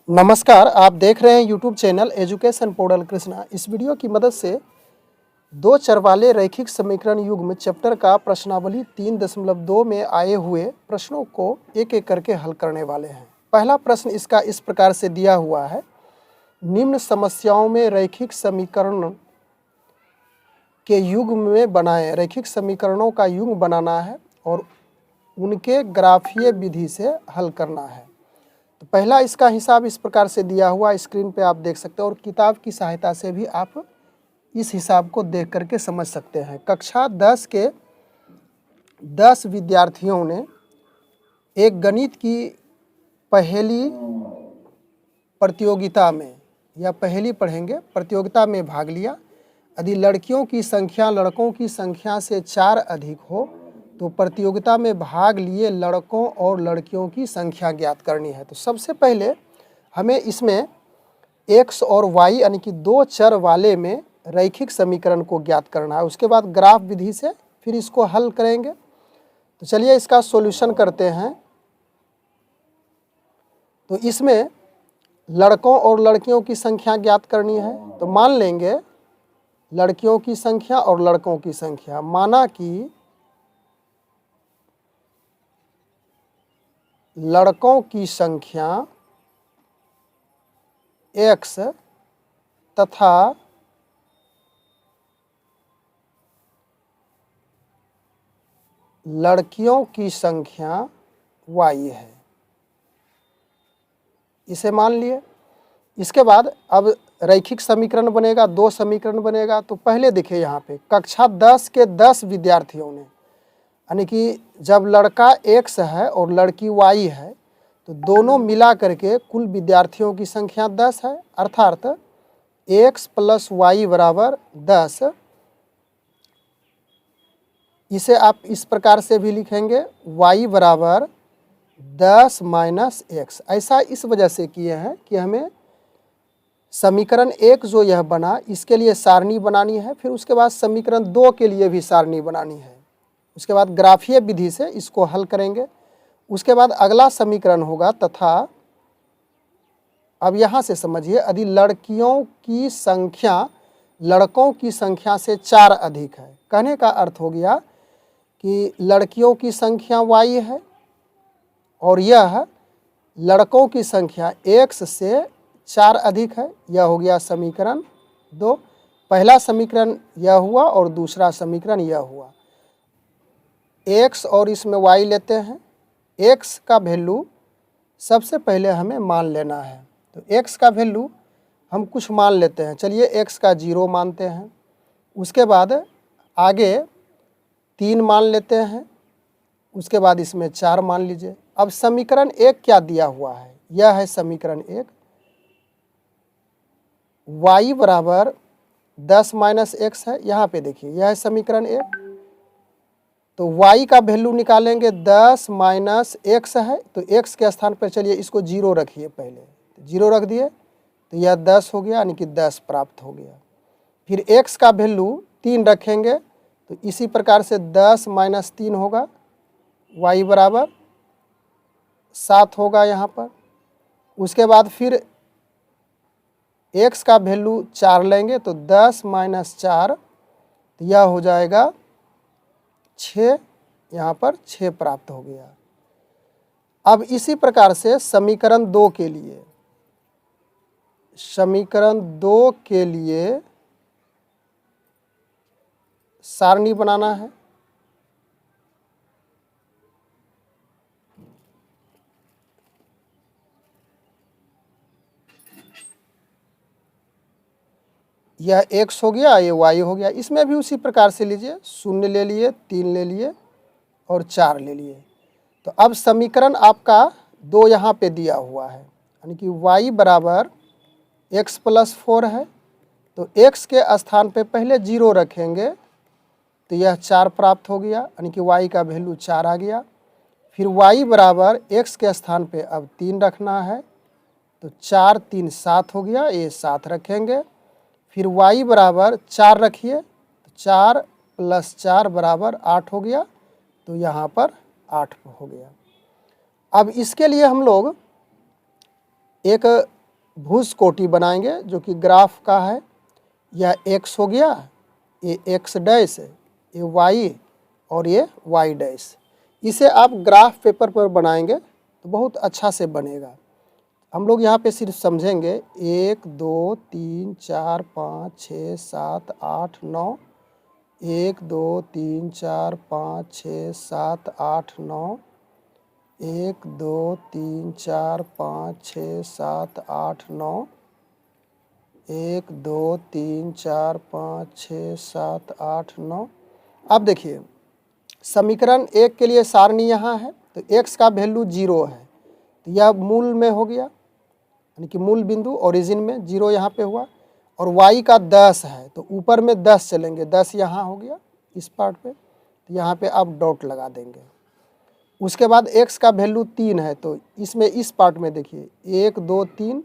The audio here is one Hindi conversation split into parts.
नमस्कार, आप देख रहे हैं YouTube channel education portal Krishna. इस वीडियो की मदद से दो चर वाले रैखिक समीकरण युग्म चैप्टर का प्रश्नावली 3.2 में आए हुए प्रश्नों को एक एक करके हल करने वाले हैं। पहला प्रश्न इसका इस प्रकार से दिया हुआ है, निम्न समस्याओं में रैखिक समीकरण के युग्म में बनाएं। रैखिक समीकरणों का युग्म बनाना है और उनके ग्राफीय विधि से हल करना है। तो पहला इसका हिसाब इस प्रकार से दिया हुआ स्क्रीन पे आप देख सकते हैं और किताब की सहायता से भी आप इस हिसाब को देख करके समझ सकते हैं। कक्षा 10 के 10 विद्यार्थियों ने एक गणित की पहेली प्रतियोगिता में या पहेली पढ़ेंगे प्रतियोगिता में भाग लिया। यदि लड़कियों की संख्या लड़कों की संख्या से 4 अधिक हो तो प्रतियोगिता में भाग लिए लड़कों और लड़कियों की संख्या ज्ञात करनी है। तो सबसे पहले हमें इसमें x और y यानी कि दो चर वाले में रैखिक समीकरण को ज्ञात करना है। उसके बाद ग्राफ विधि से फिर इसको हल करेंगे। तो चलिए इसका सॉल्यूशन करते हैं। तो इसमें लड़कों और लड़कियों की संख्या ज्ञात करनी है। तो मान लेंगे लड़कियों की संख्या और लड़कों की संख्या। माना कि लड़कों की संख्या x तथा लड़कियों की संख्या y है, इसे मान लिए। इसके बाद अब रैखिक समीकरण बनेगा, दो समीकरण बनेगा। तो पहले देखिए यहाँ पे कक्षा 10 के 10 विद्यार्थियों ने, यानी कि जब लड़का x है और लड़की y है तो दोनों मिला करके कुल विद्यार्थियों की संख्या 10 है, अर्थात x + y बराबर 10। इसे आप इस प्रकार से भी लिखेंगे y बराबर 10 - x। ऐसा इस वजह से किए हैं कि हमें समीकरण 1 जो यह बना इसके लिए सारणी बनानी है, फिर उसके बाद समीकरण 2 के लिए भी सारणी बनानी है। उसके बाद ग्राफीय विधि से इसको हल करेंगे। उसके बाद अगला समीकरण होगा तथा अब यहाँ से समझिए, यदि लड़कियों की संख्या लड़कों की संख्या से 4 अधिक है, कहने का अर्थ हो गया कि लड़कियों की संख्या y है और यह लड़कों की संख्या x से 4 अधिक है। यह हो गया समीकरण 2। पहला समीकरण यह हुआ और दूसरा समीकरण यह हुआ। x और इसमें y लेते हैं। x का वैल्यू सबसे पहले हमें मान लेना है। तो x का वैल्यू हम कुछ मान लेते हैं। चलिए x का 0 मानते हैं। उसके बाद आगे 3 मान लेते हैं। उसके बाद इसमें 4 मान लीजिए। अब समीकरण 1 क्या दिया हुआ है? यह है समीकरण 1, y बराबर 10 - x है। यहाँ पे देखिए यह है समीकरण 1। तो y का वैल्यू निकालेंगे, 10 - x है। तो x के स्थान पर चलिए इसको 0 रखिए, पहले 0 रख दिए तो यह 10 हो गया, यानी कि 10 प्राप्त हो गया। फिर x का वैल्यू 3 रखेंगे तो इसी प्रकार से 10 - 3 होगा, y बराबर 7 होगा यहाँ पर। उसके बाद फिर x का वैल्यू 4 लेंगे तो 10 - 4 तो यह हो जाएगा 6, यहाँ पर 6 प्राप्त हो गया। अब इसी प्रकार से समीकरण 2 के लिए, समीकरण 2 के लिए सारणी बनाना है। यह x हो गया, ये y हो गया। इसमें भी उसी प्रकार से लीजिए, 0 ले लिए, 3 ले लिए और 4 ले लिए। तो अब समीकरण आपका 2 यहाँ पे दिया हुआ है, यानी कि y बराबर x + 4 है। तो x के स्थान पे पहले 0 रखेंगे तो यह 4 प्राप्त हो गया, यानी कि y का वैल्यू 4 आ गया। फिर y बराबर x के स्थान पे अब 3 रखना है तो 4 × 3 = 7 हो गया, ये 7 रखेंगे। फिर y बराबर 4 रखिए तो 4 + 4 बराबर 8 हो गया, तो यहाँ पर 8 हो गया। अब इसके लिए हम लोग एक भुज बनाएंगे जो कि ग्राफ का है। यह x हो गया, ये x डैश, ये y और ये y डैश। इसे आप ग्राफ पेपर पर बनाएंगे तो बहुत अच्छा से बनेगा। हम लोग यहाँ पे सिर्फ समझेंगे 1 2 3 4 5 6 7 8 9, 1 2 3 4 5 6 7 8 9, 1 2 3 4 5 6 7 8 9, 1 2 3 4 5 6 7 8 9। अब देखिए समीकरण 1 के लिए सारणी यहाँ है तो x का वैल्यू 0 है, तो यह मूल में हो गया, यानी कि मूल बिंदु ओरिजिन में 0 यहाँ पे हुआ। और y का 10 है तो ऊपर में 10 चलेंगे, 10 यहाँ हो गया इस पार्ट पे, तो यहाँ पे आप डॉट लगा देंगे। उसके बाद x का वैल्यू 3 है तो इसमें इस पार्ट में देखिए 1 2 3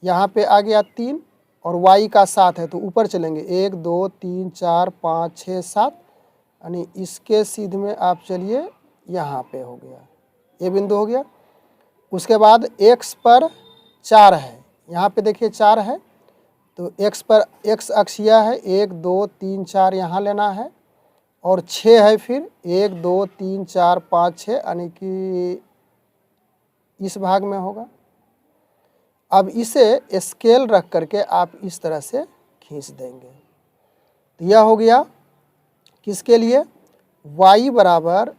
यहाँ पे आ गया 3, और y का 7 है तो ऊपर चलेंगे 1 2 3 4 5 6 7, यानी इसके सीध में आप चलिए यहाँ पे हो गया, ये बिंदु हो गया। उसके बाद x पर 4 है, यहाँ पे देखिए 4 है तो x पर x अक्षीय है, 1 2 3 4 यहाँ लेना है, और 6 है फिर 1 2 3 4 5 6, यानी कि इस भाग में होगा। अब इसे स्केल रख करके आप इस तरह से खींच देंगे, तो यह हो गया किसके लिए, y बराबर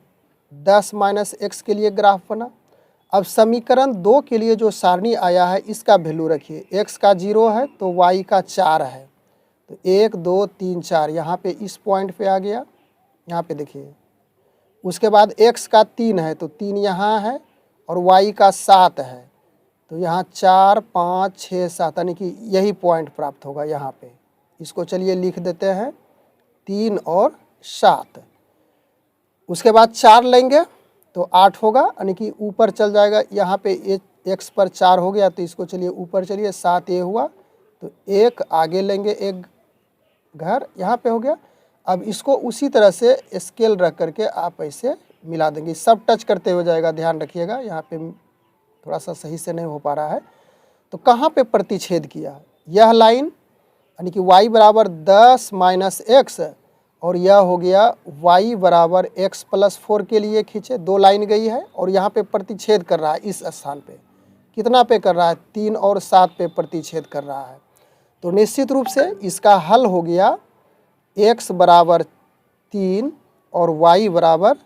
10 माइनस x के लिए ग्राफ बना। अब समीकरण 2 के लिए जो सारणी आया है इसका वैल्यू रखिए, x का 0 है तो y का 4 है, तो 1 2 3 4 यहाँ पे इस पॉइंट पे आ गया, यहाँ पे देखिए। उसके बाद x का 3 है तो 3 यहाँ है, और y का 7 है तो यहाँ 4 5 6 7, यानी कि यही पॉइंट प्राप्त होगा यहाँ पे। इसको चलिए लिख देते हैं 3 और 7। उसके बाद 4 लेंगे तो 8 होगा, यानी कि ऊपर चल जाएगा, यहाँ पे x पर 4 हो गया तो इसको चलिए ऊपर चलिए 7 ये हुआ, तो 1 आगे लेंगे, एक घर यहाँ पे हो गया। अब इसको उसी तरह से स्केल रख करके आप ऐसे मिला देंगे, सब टच करते हुए जाएगा, ध्यान रखिएगा यहाँ पे थोड़ा सा सही से नहीं हो पा रहा है। तो कहाँ पे प्रतिच्छेद किया, यह लाइन, यानी कि y बराबर 10 माइनस एक्स, और यह हो गया y बराबर x प्लस 4 के लिए खींचे, 2 लाइन गई है और यहाँ पे प्रतिच्छेद कर रहा है इस स्थान पे, कितना पे कर रहा है, 3 और 7 पे प्रतिच्छेद कर रहा है। तो निश्चित रूप से इसका हल हो गया x बराबर 3 और y बराबर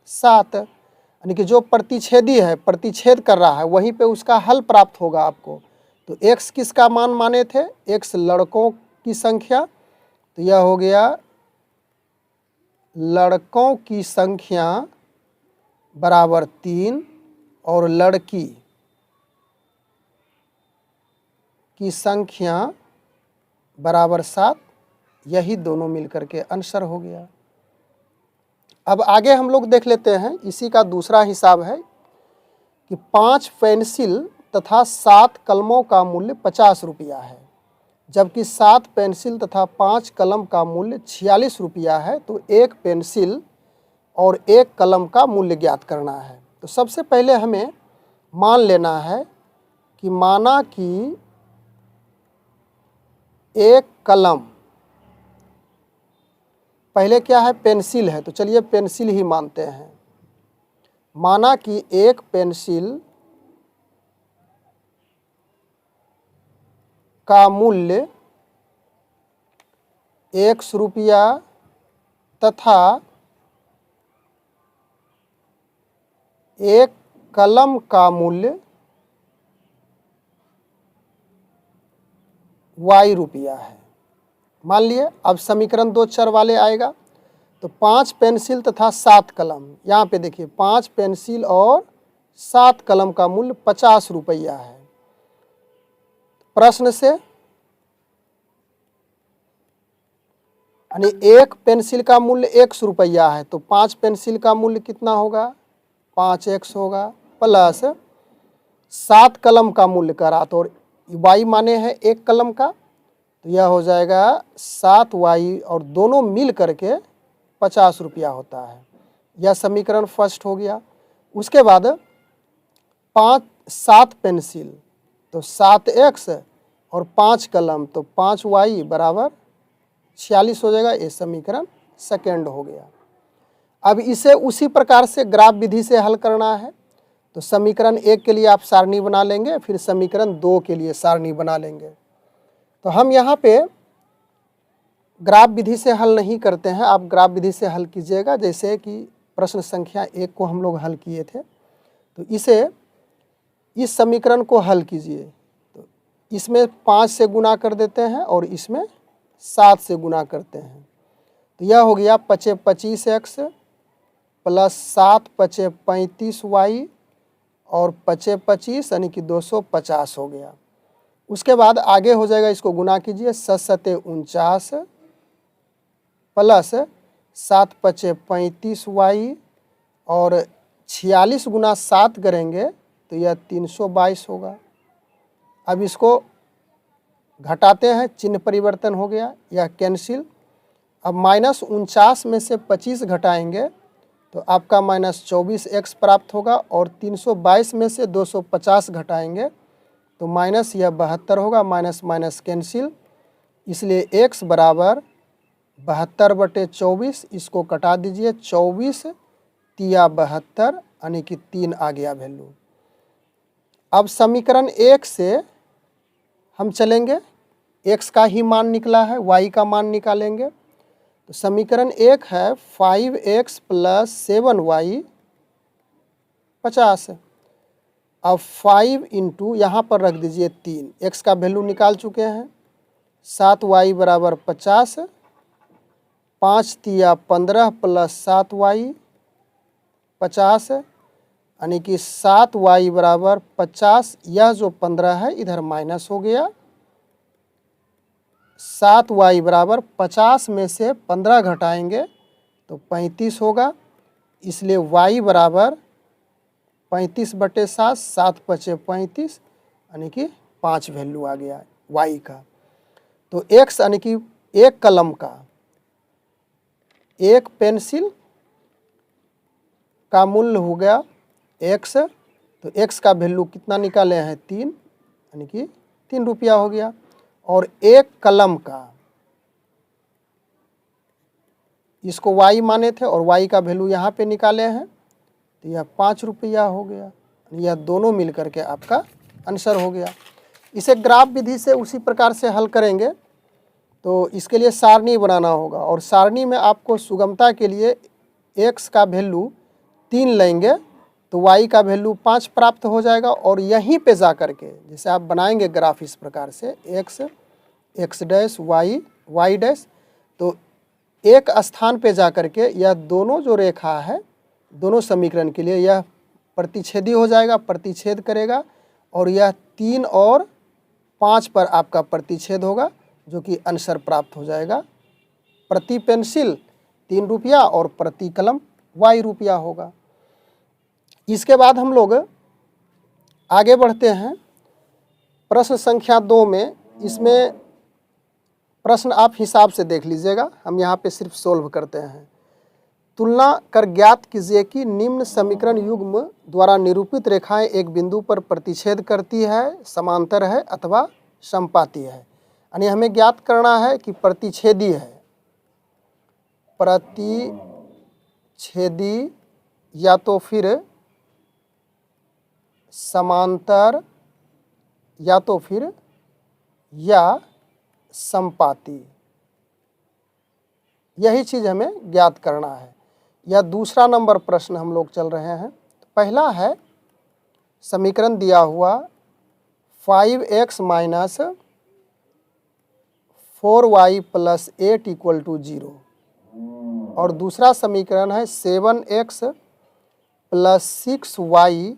7, यानी कि जो प्रतिच्छेदी है, प्रतिच्छेद कर रहा है, वहीं पे उसका हल प्राप्त होगा आपको। तो x किसका मान माने थे, x लड़कों की संख्या, तो यह हो गया लड़कों की संख्या बराबर 3 और लड़की की संख्या बराबर 7, यही दोनों मिलकर के आंसर हो गया। अब आगे हम लोग देख लेते हैं, इसी का दूसरा हिसाब है कि 5 पेंसिल तथा 7 कलमों का मूल्य 50 रुपया है, जबकि 7 पेंसिल तथा 5 कलम का मूल्य 46 रुपया है। तो 1 पेंसिल और 1 कलम का मूल्य ज्ञात करना है। तो सबसे पहले हमें मान लेना है कि माना कि 1 कलम, पहले क्या है, पेंसिल है, तो चलिए पेंसिल ही मानते हैं। माना कि 1 पेंसिल का मूल्य 100 रुपया तथा 1 कलम का मूल्य y रुपया है, मान लिए। अब समीकरण 2 चर वाले आएगा, तो 5 पेंसिल तथा 7 कलम, यहाँ पे देखिए 5 पेंसिल और 7 कलम का मूल्य 50 रुपया है। प्रश्न से यानी 1 पेंसिल का मूल्य 100 रुपया है, तो 5 पेंसिल का मूल्य कितना होगा, 5x होगा, प्लस 7 कलम का मूल्य करा, तो y माने हैं 1 कलम का, तो यह हो जाएगा 7y, और दोनों मिल करके 50 रुपया होता है। यह समीकरण फर्स्ट हो गया। उसके बाद 7 पेंसिल, तो 7x और 5 कलम तो 5y बराबर 46 हो जाएगा। ये समीकरण सेकेंड हो गया। अब इसे उसी प्रकार से ग्राफ विधि से हल करना है। तो समीकरण 1 के लिए आप सारणी बना लेंगे, फिर समीकरण 2 के लिए सारणी बना लेंगे। तो हम यहाँ पे ग्राफ विधि से हल नहीं करते हैं, आप ग्राफ विधि से हल कीजिएगा। जैसे कि प्रश्न संख्या 1 को हम लोग हल किए थे, तो इस समीकरण को हल कीजिए। तो इसमें 5 से गुना कर देते हैं और इसमें 7 से गुना करते हैं। तो यह हो गया 5 25x प्लस 7 5 35y और 5 25 यानी कि 250 हो गया। उसके बाद आगे हो जाएगा, इसको गुना कीजिए, 7 49 प्लस 7 5 35y और 46 गुना 7 करेंगे तो यह 322 होगा। अब इसको घटाते हैं, चिन्ह परिवर्तन हो गया, यह कैंसिल। अब -49 में से 25 घटाएंगे तो आपका -24x प्राप्त होगा और 322 में से 250 घटाएंगे तो माइनस यह 72 होगा। माइनस माइनस कैंसिल, इसलिए x बराबर 72/24। इसको कटा दीजिए, 24 तिया 72 यानी कि 3 आ गया वैल्यू। अब समीकरण 1 से हम चलेंगे, x का ही मान निकला है, y का मान निकालेंगे। तो समीकरण 1 है 5x प्लस 7y 50। अब 5 इंटू यहाँ पर रख दीजिए 3, x का वैल्यू निकाल चुके हैं। 7y बराबर 50, 5 तिया 15 प्लस 7y 50 यानी कि 7y बराबर 50। यह जो 15 है इधर माइनस हो गया। 7y बराबर 50 में से 15 घटाएंगे तो 35 होगा। इसलिए y बराबर 35/7, 7 5 35 यानी कि 5 वैल्यू आ गया y का। तो x यानी कि एक कलम का, एक पेंसिल का मूल्य हो गया x। तो x का वैल्यू कितना निकाले हैं 3, यानी कि 3 रुपया हो गया। और एक कलम का, इसको y माने थे और y का वैल्यू यहाँ पे निकाले हैं तो यह 5 रुपया हो गया। यह दोनों मिल करके आपका आंसर हो गया। इसे ग्राफ विधि से उसी प्रकार से हल करेंगे। तो इसके लिए सारणी बनाना होगा और सारणी में आपको सुगमता के लिए x का वैल्यू 3 लेंगे तो y का वैल्यू 5 प्राप्त हो जाएगा। और यहीं पे जा कर के जैसे आप बनाएंगे ग्राफ इस प्रकार से x डैश y डैश, तो एक स्थान पे जा कर के यह दोनों जो रेखा है, दोनों समीकरण के लिए यह प्रतिच्छेदी हो जाएगा, प्रतिच्छेद करेगा और यह 3 और 5 पर आपका प्रतिच्छेद होगा, जो कि आंसर प्राप्त हो जाएगा। प्रति पेंसिल 3 रुपया और प्रति कलम y रुपया होगा। इसके बाद हम लोग आगे बढ़ते हैं प्रश्न संख्या 2 में। इसमें प्रश्न आप हिसाब से देख लीजिएगा, हम यहाँ पे सिर्फ सोल्व करते हैं। तुलना कर ज्ञात कीजिए कि निम्न समीकरण युग्म द्वारा निरूपित रेखाएं एक बिंदु पर प्रतिच्छेद करती है, समांतर है अथवा समपाती है। यानी हमें ज्ञात करना है कि प्रतिच्छेदी है, प्रतिच्छेदी या तो फिर समांतर या तो फिर या समपाती, यही चीज़ हमें ज्ञात करना है। यह दूसरा नंबर प्रश्न हम लोग चल रहे हैं। पहला है समीकरण दिया हुआ 5x minus 4y plus 8 equal to 0 और दूसरा समीकरण है 7x plus 6y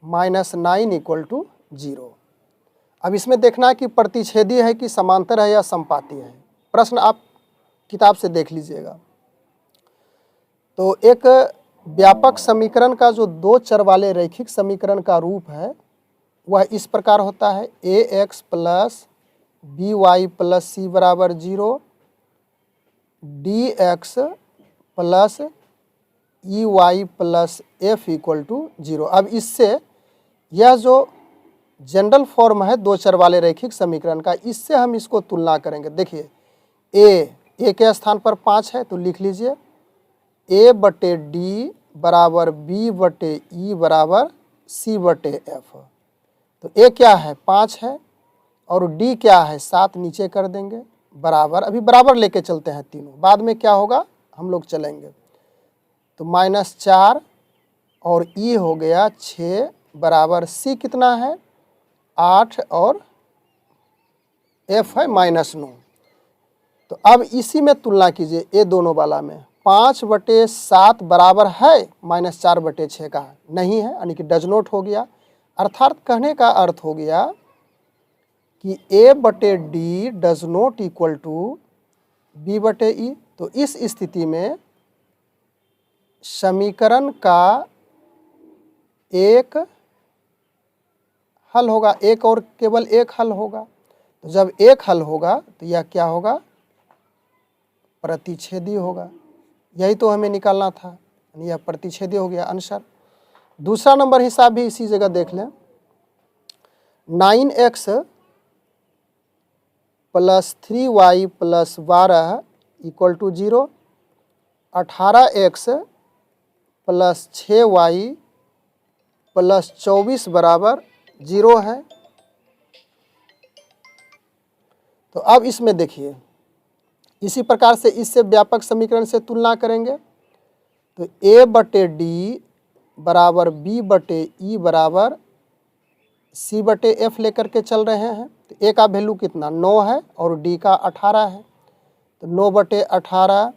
minus 9 equal to 0। अब इसमें देखना है कि प्रतिच्छेदी है कि समांतर है या समपाती है। प्रश्न आप किताब से देख लीजिएगा। तो एक व्यापक समीकरण का जो 2 चर वाले रैखिक समीकरण का रूप है वह इस प्रकार होता है ax plus by plus c बराबर 0, dx plus ey plus f equal to 0। अब इससे यह जो जनरल फॉर्म है दो चर वाले रैखिक समीकरण का। इससे हम इसको तुलना करेंगे। देखिए ए के स्थान पर 5 है तो लिख लीजिए a बटे डी बराबर b बटे ई बराबर c बटे एफ। तो a क्या है 5 है और d क्या है 7, नीचे कर देंगे बराबर, अभी बराबर लेके चलते हैं तीनों, बाद में क्या होगा हम लोग चलेंगे। तो -4 और e हो गया 6 बराबर c कितना है 8 और f है -9। तो अब इसी में तुलना कीजिए ये दोनों वाला में 5/7 बराबर है -4/6 का, नहीं है, यानी कि डज नॉट हो गया। अर्थात कहने का अर्थ हो गया कि a बटे d does not equal to b बटे ई। तो इस स्थिति में समीकरण का एक हल होगा, एक और केवल एक हल होगा। तो जब एक हल होगा तो यह क्या होगा प्रतिच्छेदी होगा। यही तो हमें निकालना था, यह प्रतिच्छेदी हो गया आंसर। दूसरा नंबर हिसाब भी इसी जगह देख लें। 9x + 3y + 12 = 0, 18x + 6y + 24 बराबर 0 है। तो अब इसमें देखिए इसी प्रकार से इससे व्यापक समीकरण से तुलना करेंगे। तो a बटे डी बराबर b बटे ई बराबर c बटे एफ लेकर के चल रहे हैं। तो a का वैल्यू कितना 9 है और d का 18 है। तो 9/18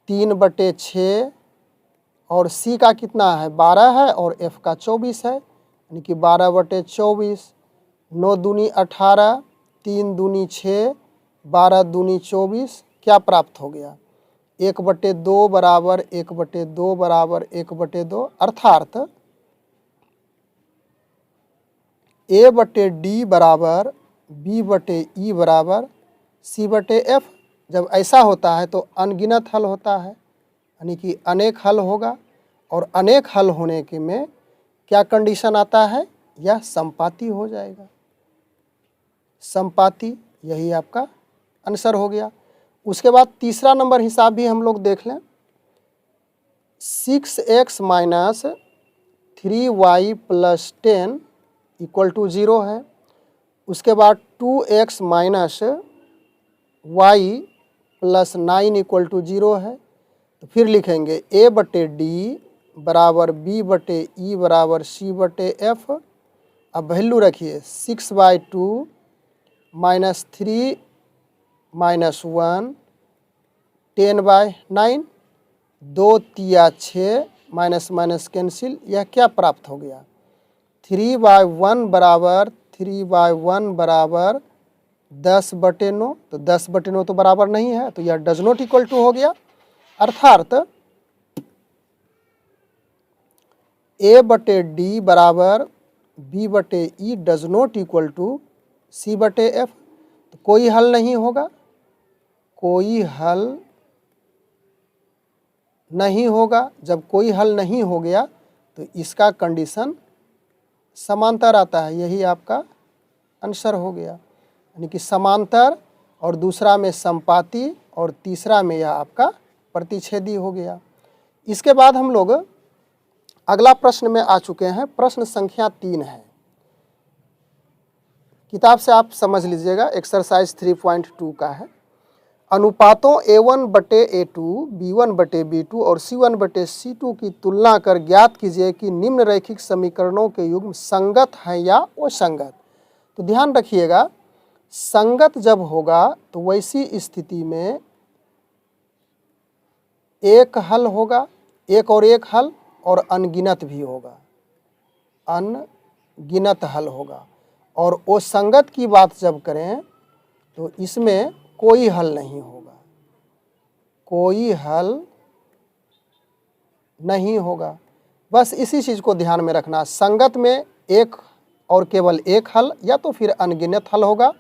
3/6 और c का कितना है 12 है और f का 24 है, यानी कि 12/24। 9 दूनी 18, 3 दूनी 6, 12 दूनी 24, क्या प्राप्त हो गया 1/2 बराबर 1/2 बराबर 1/2। अर्थात a बटे डी बराबर b बटे ई बराबर c बटे एफ। जब ऐसा होता है तो अनगिनत हल होता है, यानी कि अनेक हल होगा। और अनेक हल होने के में क्या कंडीशन आता है, यह संपाती हो जाएगा, संपाती, यही आपका आंसर हो गया। उसके बाद तीसरा नंबर हिसाब भी हम लोग देख लें। 6x - 3y + 10 = 0 है। उसके बाद 2x - y + 9 = 0 है। तो फिर लिखेंगे a बटे डी बराबर b बटे ई बराबर c बटे एफ। अब वैल्यू रखिए 6/2 -3 -1 10/9, 2 तिया 6, माइनस माइनस कैंसिल, यह क्या प्राप्त हो गया 3/1 बराबर 3/1 बराबर 10/9। तो 10/9 तो बराबर नहीं है, तो यह डज नॉट इक्वल टू हो गया। अर्थात a बटे डी बराबर b बटे E does not equal to c बटे एफ। तो कोई हल नहीं होगा, कोई हल नहीं होगा। जब कोई हल नहीं हो गया तो इसका कंडीशन समांतर आता है, यही आपका आंसर हो गया। यानी कि समांतर और दूसरा में संपाती और तीसरा में यह आपका प्रतिच्छेदी हो गया। इसके बाद हम लोग अगला प्रश्न में आ चुके हैं। प्रश्न संख्या 3 है, किताब से आप समझ लीजिएगा, एक्सरसाइज 3.2 का है। अनुपातों a1/a2, b1/b2 और c1/c2 की तुलना कर ज्ञात कीजिए कि निम्न रैखिक समीकरणों के युग्म संगत हैं या असंगत। तो ध्यान रखिएगा, संगत जब होगा तो वैसी स्थिति में एक हल होगा, एक और एक हल, और अनगिनत भी होगा, अनगिनत हल होगा। और असंगत की बात जब करें तो इसमें कोई हल नहीं होगा, कोई हल नहीं होगा। बस इसी चीज़ को ध्यान में रखना, संगत में एक और केवल एक हल या तो फिर अनगिनत हल होगा,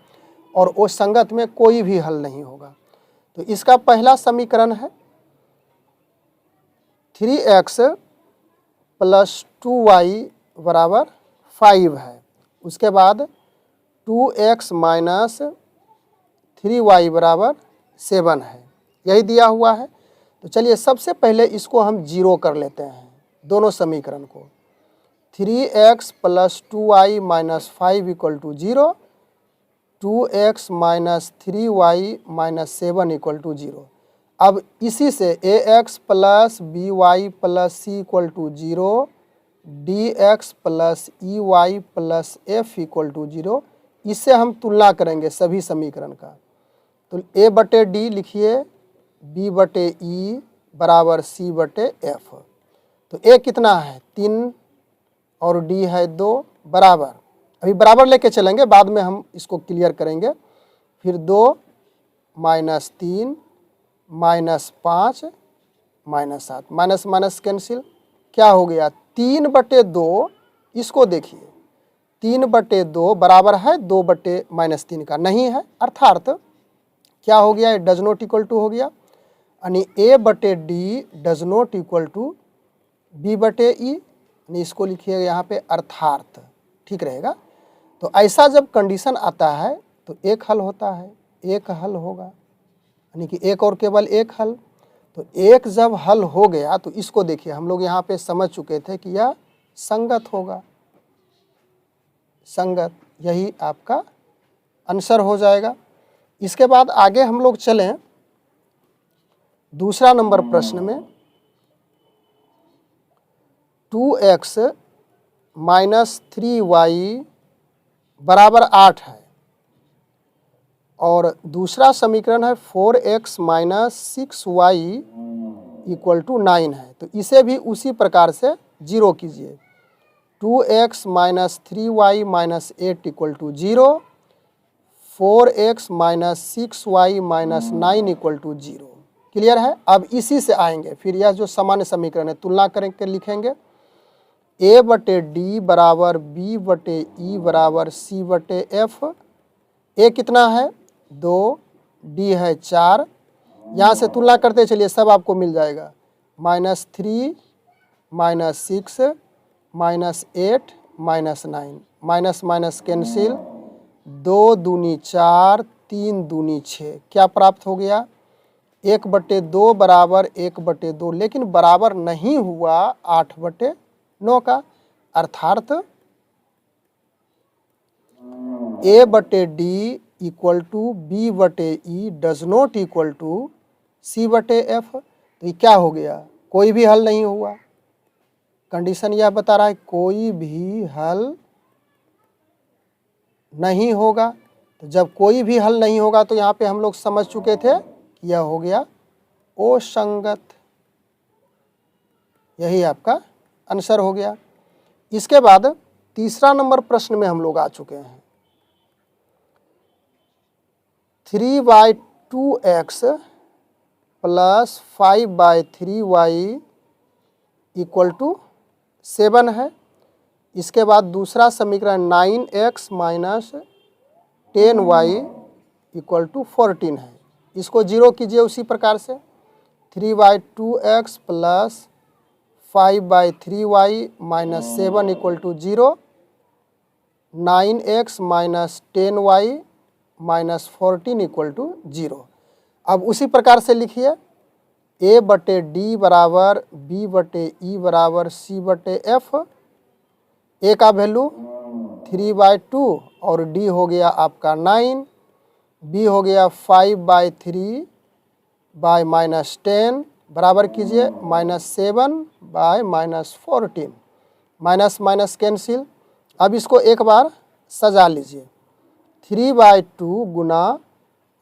और असंगत में कोई भी हल नहीं होगा। तो इसका पहला समीकरण है 3x + 2y = 5 है। उसके बाद 2x माइनस 3y बराबर 7 है, यही दिया हुआ है। तो चलिए सबसे पहले इसको हम जीरो कर लेते हैं, दोनों समीकरण को। 3x plus 2y minus 5 equal to 0, 2x minus 3y minus 7 equal to 0। अब इसी से ax plus by plus c equal to 0, dx plus ey plus f equal to 0, इससे हम तुलना करेंगे सभी समीकरण का। तो a बटे d लिखिए, b बटे e बराबर c बटे f। तो a कितना है 3 और d है 2 बराबर, अभी बराबर लेके चलेंगे, बाद में हम इसको क्लियर करेंगे। फिर 2 minus 3 minus 5 minus 7, minus minus cancel, क्या हो गया 3 बटे 2। इसको देखिए 3 बटे 2 बराबर है 2 बटे माइनस 3 का, नहीं है, अर्थात क्या हो गया, डज नॉट इक्वल टू हो गया, यानी a बटे d does not equal to b बटे ई, यानी इसको लिखिएगा यहाँ पे अर्थात, ठीक रहेगा। तो ऐसा जब कंडीशन आता है तो एक हल होता है, एक हल होगा, यानी कि एक और केवल एक हल। तो एक जब हल हो गया तो इसको देखिए, हम लोग यहाँ पे समझ चुके थे कि यह संगत होगा, संगत, यही आपका आंसर हो जाएगा। इसके बाद आगे हम लोग चलें दूसरा नंबर प्रश्न में। 2x माइनस 3y बराबर 8 है और दूसरा समीकरण है 4x minus 6y equal to 9 है। तो इसे भी उसी प्रकार से जीरो कीजिए। 2x minus 3y minus 8 equal to 0, 4x minus 6y minus 9 equal to 0। Clear है। अब इसी से आएंगे, फिर यह जो सामान्य समीकरण है तुलना करके लिखेंगे। a बटे डी बराबर b बटे ई बराबर c बटे f। a कितना है 2, d है 4, यहाँ से तुलना करते चलिए सब आपको मिल जाएगा। Minus 3 minus 6 minus 8 minus 9, minus minus cancel, 2 दूनी 4 3 दूनी 6, क्या प्राप्त हो गया 1 बटे 2 बराबर 1 बटे 2, लेकिन बराबर नहीं हुआ 8 बटे 9 का, अर्थात a बटे डी इक्वल टू b बटे E does not equal to c बटे f। तो ये क्या हो गया, कोई भी हल नहीं हुआ। कंडीशन यह बता रहा है कोई भी हल नहीं होगा। तो जब कोई भी हल नहीं होगा तो यहाँ पे हम लोग समझ चुके थे कि यह हो गया असंगत, यही आपका आंसर हो गया। इसके बाद तीसरा नंबर प्रश्न में हम लोग आ चुके हैं। 3/2x plus 5/3y equal to 7 है। इसके बाद दूसरा समीकरण 9x minus 10y equal to 14 है। इसको जीरो कीजिए उसी प्रकार से। 3/2x plus 5/3y minus 7 equal to 0, 9x minus 10y minus 14 equal to 0। अब उसी प्रकार से लिखिए a बटे डी बराबर b बटे ई बराबर c बटे f। a का वैल्यू 3/2 और d हो गया आपका 9, b हो गया 5/3 बाय माइनस 10, बराबर कीजिए -7 बाय -14, माइनस माइनस कैंसिल। अब इसको एक बार सजा लीजिए, 3/2 गुना,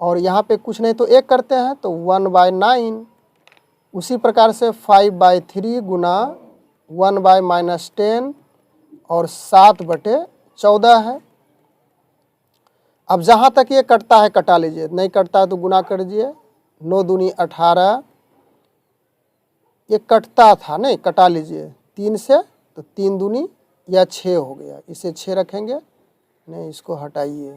और यहाँ पे कुछ नहीं तो एक करते हैं तो 1/9। उसी प्रकार से 5/3 गुना 1/-10 और 7/14 है। अब जहाँ तक ये कटता है कटा लीजिए, नहीं कटता है तो गुना कर दीजिए। 9 दूनी 18, ये कटता था नहीं, कटा लीजिए 3 से, तो 3 दूनी या 6 हो गया, इसे 6 रखेंगे, नहीं इसको हटाइए,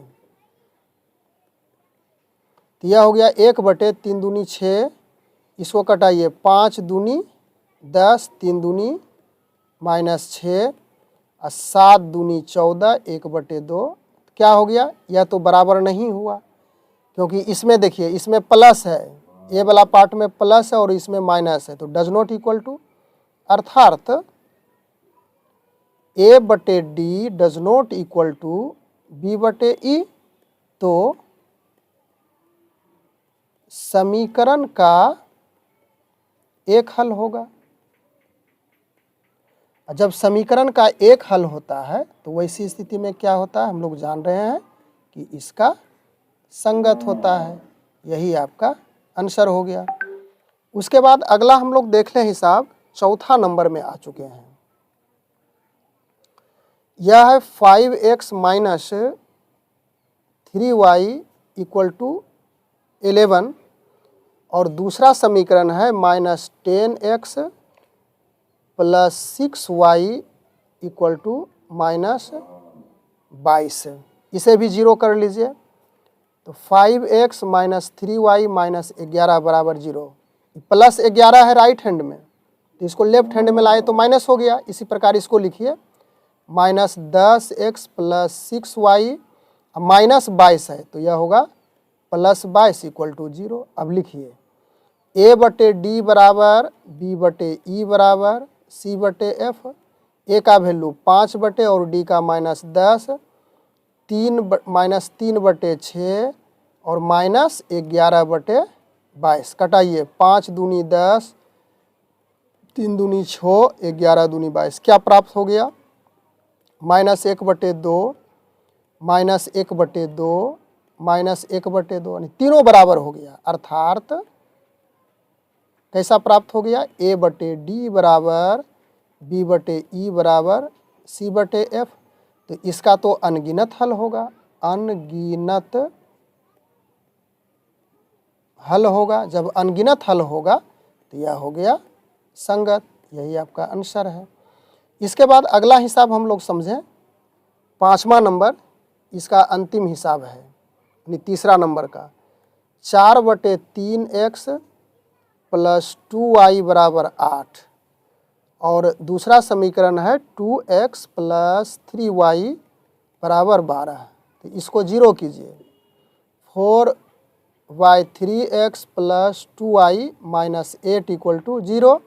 तो यह हो गया 1/3 दूनी 6, इसको कटाइए 5 दूनी 10, 3 दूनी -6, और 7 दूनी 14, 1/2 क्या हो गया, यह तो बराबर नहीं हुआ, क्योंकि इसमें देखिए इसमें प्लस है, ए वाला पार्ट में प्लस है और इसमें माइनस है, तो डज नॉट इक्वल टू, अर्थात A/D does not equal to B/E। तो समीकरण का एक हल होगा। जब समीकरण का एक हल होता है तो वैसी स्थिति में क्या होता है, हम लोग जान रहे हैं कि इसका संगत होता है। यही आपका आंसर हो गया। उसके बाद अगला हम लोग देख लें हिसाब, चौथा नंबर में आ चुके हैं। यह है 5x minus 3y equal to 11 और दूसरा समीकरण है -10x plus 6y equal to -22। इसे भी जीरो कर लीजिए। तो 5x माइनस 3y माइनस 11 बराबर 0। प्लस 11 है राइट हैंड में, तो इसको लेफ्ट हैंड में लाए तो माइनस हो गया। इसी प्रकार इसको लिखिए -10x प्लस 6y -22 है, तो यह होगा +22 इक्वल टू 0। अब लिखिए A/D बराबर B/E बराबर C/F। A का वैल्यू 5 और D का -10, 3/6 और -11/22। कटाइए, 5 दूनी 10, 3 दूनी 6, 11 दूनी 22। क्या प्राप्त हो गया, -1/2, -1/2, -1/2, यानी तीनों बराबर हो गया। अर्थात कैसा प्राप्त हो गया, A/D बराबर B/E बराबर C/F। तो इसका तो अनगिनत हल होगा, अनगिनत हल होगा। जब अनगिनत हल होगा तो यह हो गया संगत। यही आपका आंसर है। इसके बाद अगला हिसाब हम लोग समझें, 5वां नंबर, इसका अंतिम हिसाब है, यानी तीसरा नंबर का। 4/3x प्लस 2y बराबर 8 और दूसरा समीकरण है 2x प्लस 3y बराबर 12। तो इसको जीरो कीजिए। 4/3x plus 2y minus 8 equal to 0।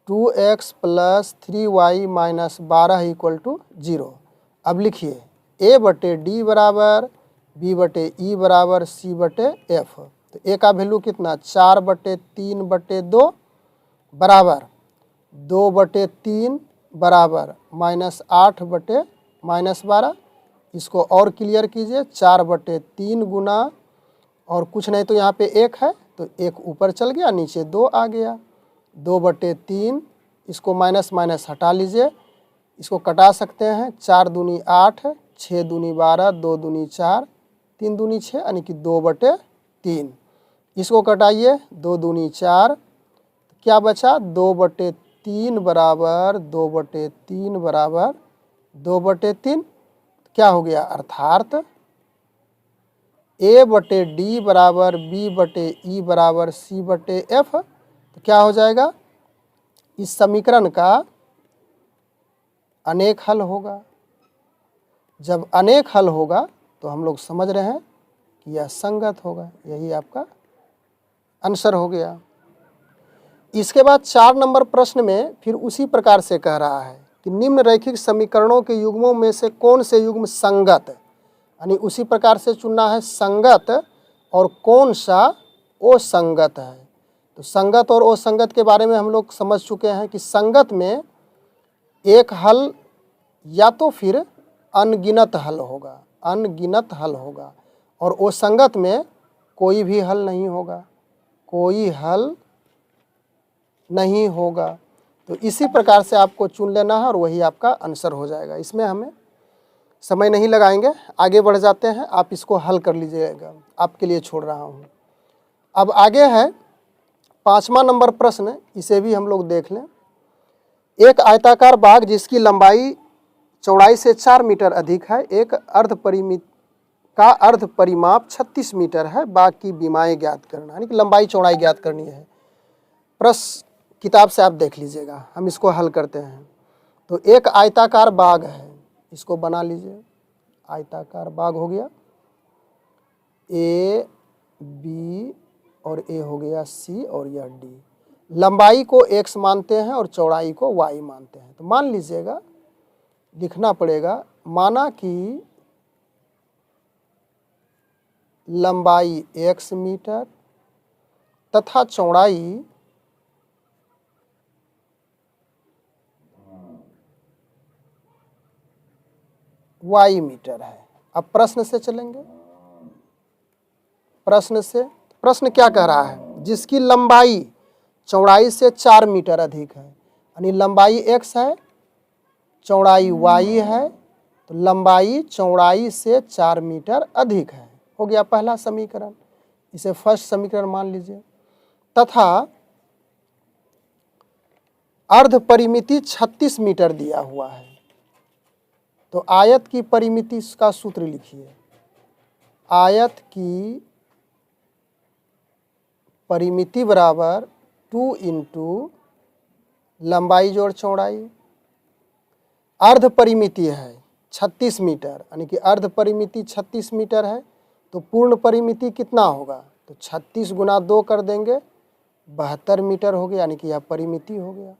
2x plus 3y minus 12 equal to 0। अब लिखिए A/D बराबर B/E बराबर C/F। तो A का वैल्यू कितना, 4/3/2 बराबर 2/3 बराबर -8/-12। इसको और क्लियर कीजिए, 4/3 गुना और कुछ नहीं तो यहाँ पे 1 है, तो 1 ऊपर चल गया, नीचे 2 आ गया। 2/3, इसको माइनस माइनस हटा लीजिए, इसको कटा सकते हैं। 4 दूनी 8, 6 दूनी 12, 2 दूनी 4, 3 दूनी 6, यानी कि 2/3। इसको कटाइए, 2 दूनी 4, क्या बचा, 2/3 बराबर 2/3 बराबर 2/3। क्या हो गया, अर्थात A/D बराबर B/E बराबर C/F। तो क्या हो जाएगा, इस समीकरण का अनेक हल होगा। जब अनेक हल होगा तो हम लोग समझ रहे हैं कि यह संगत होगा। यही आपका आंसर हो गया। इसके बाद 4 नंबर प्रश्न में फिर उसी प्रकार से कह रहा है कि निम्न रैखिक समीकरणों के युग्मों में से कौन से युग्म संगत, यानी उसी प्रकार से चुनना है संगत और कौन सा असंगत है। तो संगत और असंगत के बारे में हम लोग समझ चुके हैं कि संगत में एक हल या तो फिर अनगिनत हल होगा, अनगिनत हल होगा, और असंगत में कोई भी हल नहीं होगा, कोई हल नहीं होगा। तो इसी प्रकार से आपको चुन लेना है और वही आपका आंसर हो जाएगा। इसमें हमें समय नहीं लगाएंगे, आगे बढ़ जाते हैं। आप इसको हल कर लीजिएगा, आपके लिए छोड़ रहा हूँ। अब आगे है 5वां नंबर प्रश्न, इसे भी हम लोग देख लें। एक आयताकार बाग जिसकी लंबाई चौड़ाई से 4 मीटर अधिक है, एक अर्ध परिमित का अर्ध परिमाप 36 मीटर है। बाग की बीमाएं ज्ञात करना, यानी कि लंबाई चौड़ाई ज्ञात करनी है। प्रश्न किताब से आप देख लीजिएगा, हम इसको हल करते हैं। तो एक आयताकार बाग है, इसको बना लीजिए। आयताकार बाग हो गया, ए बी और ए हो गया सी और यह डी। लंबाई को x मानते हैं और चौड़ाई को y मानते हैं। तो मान लीजिएगा, लिखना पड़ेगा, माना कि लंबाई x मीटर तथा चौड़ाई y मीटर है। अब प्रश्न से चलेंगे। प्रश्न क्या कह रहा है? जिसकी लंबाई चौड़ाई से 4 मीटर अधिक है, यानी लंबाई x है, चौड़ाई y है, तो लंबाई चौड़ाई से 4 मीटर अधिक है। हो गया पहला समीकरण, इसे फर्स्ट समीकरण मान लीजिए। तथा अर्ध परिमिति 36 मीटर दिया हुआ है, तो आयत की परिमिति का सूत्र लिखिए। आयत की परिमिति बराबर 2 इंटू लंबाई जोड़ चौड़ाई। अर्ध परिमिति है 36 मीटर, यानी कि अर्ध परिमिति 36 मीटर है, तो पूर्ण परिमिति कितना होगा? तो 36 गुना 2 कर देंगे, 72 मीटर हो गया, यानी कि यह परिमिति हो गया।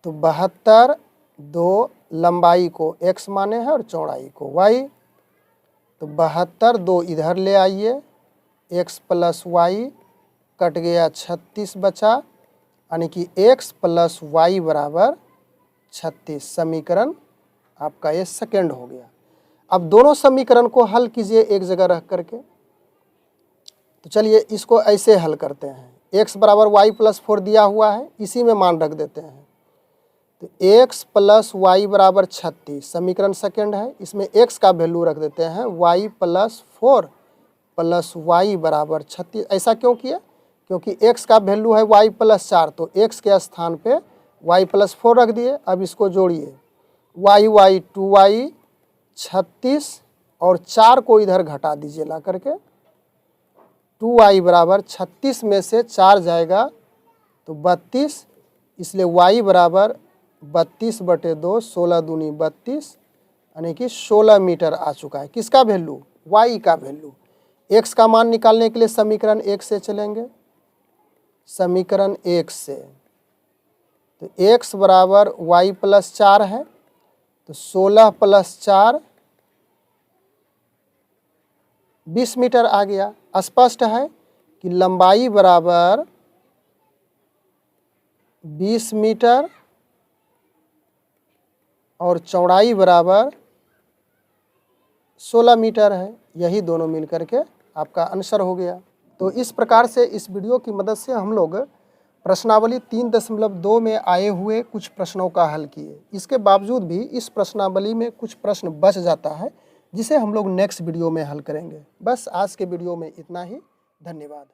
तो 72, 2 लंबाई को x माने हैं और चौड़ाई को y। तो 72, 2 इधर ले आइए, x प्लस y कट गया, 36 बचा, यानी कि x प्लस y बराबर 36। समीकरण आपका ये सेकेंड हो गया। अब दोनों समीकरण को हल कीजिए एक जगह रख करके। तो चलिए इसको ऐसे हल करते हैं। x बराबर y प्लस 4 दिया हुआ है, इसी में मान रख देते हैं। तो x प्लस y बराबर 36 समीकरण सेकेंड है, इसमें x का वैल्यू रख देते हैं y प्लस 4 प्लस y बराबर 36। ऐसा क्यों किया? क्योंकि x का वैल्यू है y प्लस 4, तो x के स्थान पे y प्लस 4 रख दिए। अब इसको जोड़िए, y 2y 36 और 4 को इधर घटा दीजिए ला करके। 2y बराबर 36 में से 4 जाएगा तो 32, इसलिए y बराबर 32/2, 16 दूनी 32, यानी कि 16 मीटर आ चुका है। किसका वैल्यू? y का वैल्यू। x का मान निकालने के लिए समीकरण 1 से चलेंगे। समीकरण 1 से तो x बराबर y प्लस 4 है, तो 16 प्लस 4 20 मीटर आ गया। स्पष्ट है कि लंबाई बराबर 20 मीटर और चौड़ाई बराबर 16 मीटर है। यही दोनों मिलकर के आपका आंसर हो गया। तो इस प्रकार से इस वीडियो की मदद से हम लोग प्रश्नावली 3.2 में आए हुए कुछ प्रश्नों का हल किए। इसके बावजूद भी इस प्रश्नावली में कुछ प्रश्न बच जाता है, जिसे हम लोग नेक्स्ट वीडियो में हल करेंगे। बस आज के वीडियो में इतना ही। धन्यवाद।